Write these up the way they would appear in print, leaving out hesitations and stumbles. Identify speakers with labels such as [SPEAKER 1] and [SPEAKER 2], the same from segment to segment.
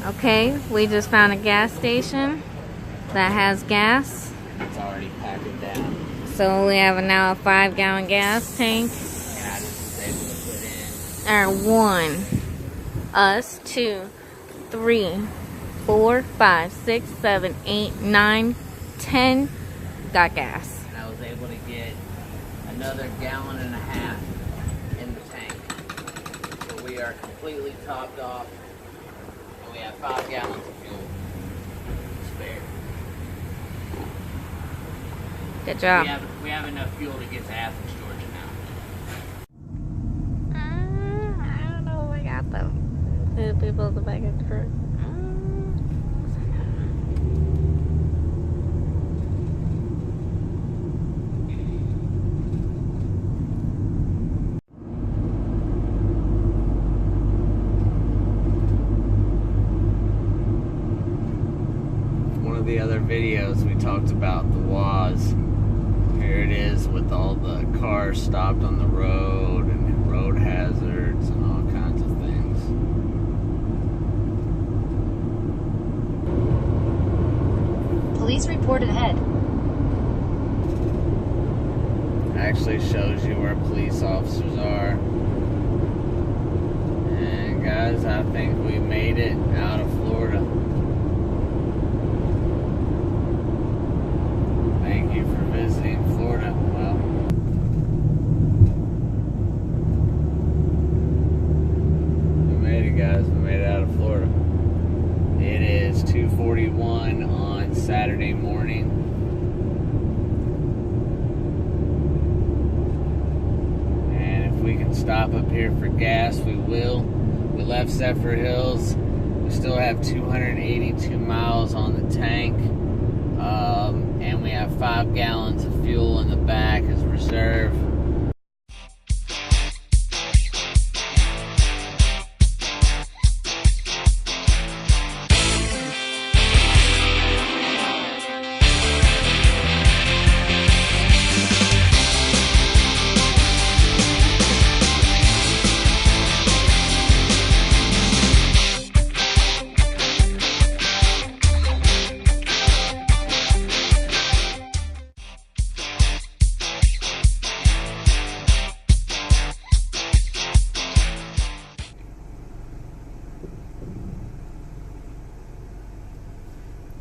[SPEAKER 1] Okay, we just found a gas station that has gas.
[SPEAKER 2] It's already packed it down.
[SPEAKER 1] So we have now a 5-gallon gas tank.
[SPEAKER 2] And I just was able to put in.
[SPEAKER 1] Or 1, us, 2, 3, 4, 5, 6, 7, 8, 9, 10 got gas.
[SPEAKER 2] And I was able to get another 1.5 gallons in the tank. So we are completely topped off. And we have 5 gallons of fuel spare.
[SPEAKER 1] Good job.
[SPEAKER 2] We have enough fuel to get to Athens, Georgia now.
[SPEAKER 1] I don't know if I got them. The people at the back of the truck.
[SPEAKER 2] One of the other videos we talked about the WAS. Here it is with all the cars stopped on the road and road hazards and all kinds of things.
[SPEAKER 3] Police report ahead.
[SPEAKER 2] Actually shows you where police officers are. And guys, I think we made it out of Florida. Thank you for visiting Florida. Well, we made it, guys. We made it out of Florida. It is 2:41 on Saturday morning. And if we can stop up here for gas, we will. We left Zephyr Hills. We still have 282 miles on the tank. And we have 5 gallons of fuel in the back as reserve.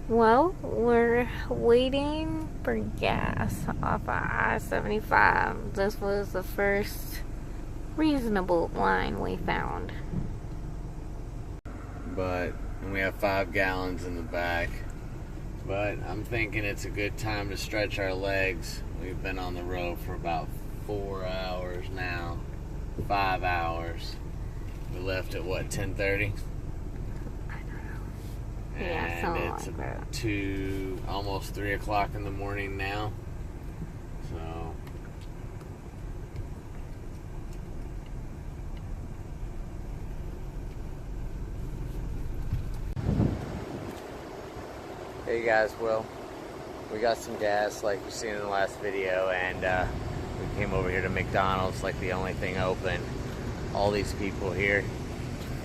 [SPEAKER 1] Well, we're waiting for gas off of I-75. This was the first reasonable line we found.
[SPEAKER 2] But we have 5 gallons in the back. But I'm thinking it's a good time to stretch our legs. We've been on the road for about 4 hours now. 5 hours. We left at what, 10:30?
[SPEAKER 1] Yeah,
[SPEAKER 2] And
[SPEAKER 1] something
[SPEAKER 2] it's
[SPEAKER 1] like that.
[SPEAKER 2] 2, almost 3 o'clock in the morning now. So hey guys, well, we got some gas like you've seen in the last video, and we came over here to McDonald's, like the only thing open. All these people here,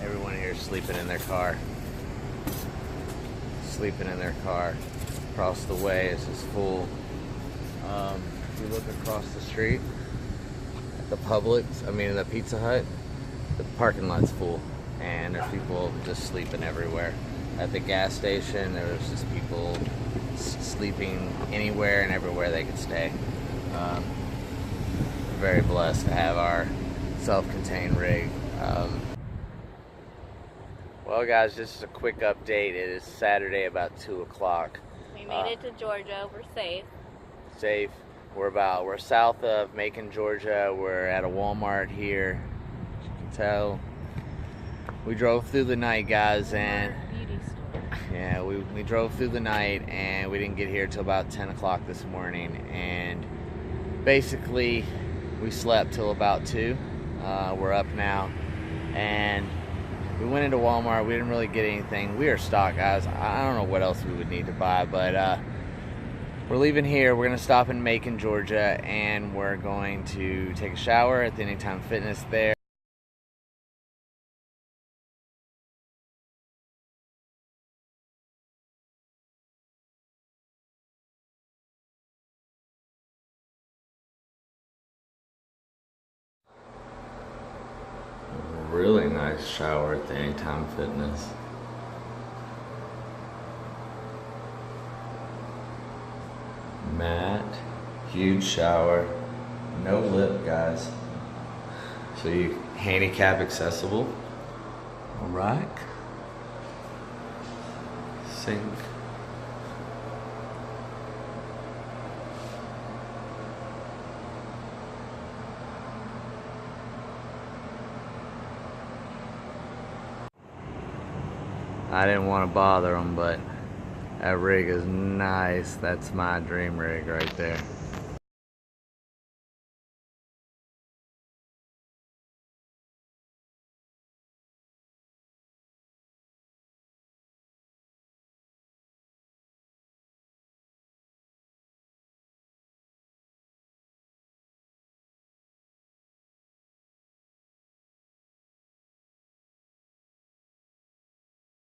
[SPEAKER 2] everyone here is sleeping in their car. Sleeping in their car. Across the way is just full. If you look across the street at the Publix, the Pizza Hut, the parking lot's full, and there's people just sleeping everywhere. At the gas station, there's just people sleeping anywhere and everywhere they could stay. We're very blessed to have our self-contained rig. Well guys, just a quick update. It is Saturday about 2 o'clock.
[SPEAKER 1] We made it to Georgia. We're safe.
[SPEAKER 2] Safe. We're south of Macon, Georgia. We're at a Walmart here, as you can tell. We drove through the night, guys, and
[SPEAKER 1] Beauty store.
[SPEAKER 2] yeah, we drove through the night, and we didn't get here till about 10 o'clock this morning, and basically we slept till about 2. We're up now, and we went into Walmart. We didn't really get anything. We are stocked, guys. I don't know what else we would need to buy, but we're leaving here. We're going to stop in Macon, Georgia, and we're going to take a shower at the Anytime Fitness there. really nice shower at the Anytime Fitness. Mat, huge shower, no lip, guys. So you handicap accessible. A rack, sink. I didn't want to bother them, but that rig is nice. That's my dream rig right there.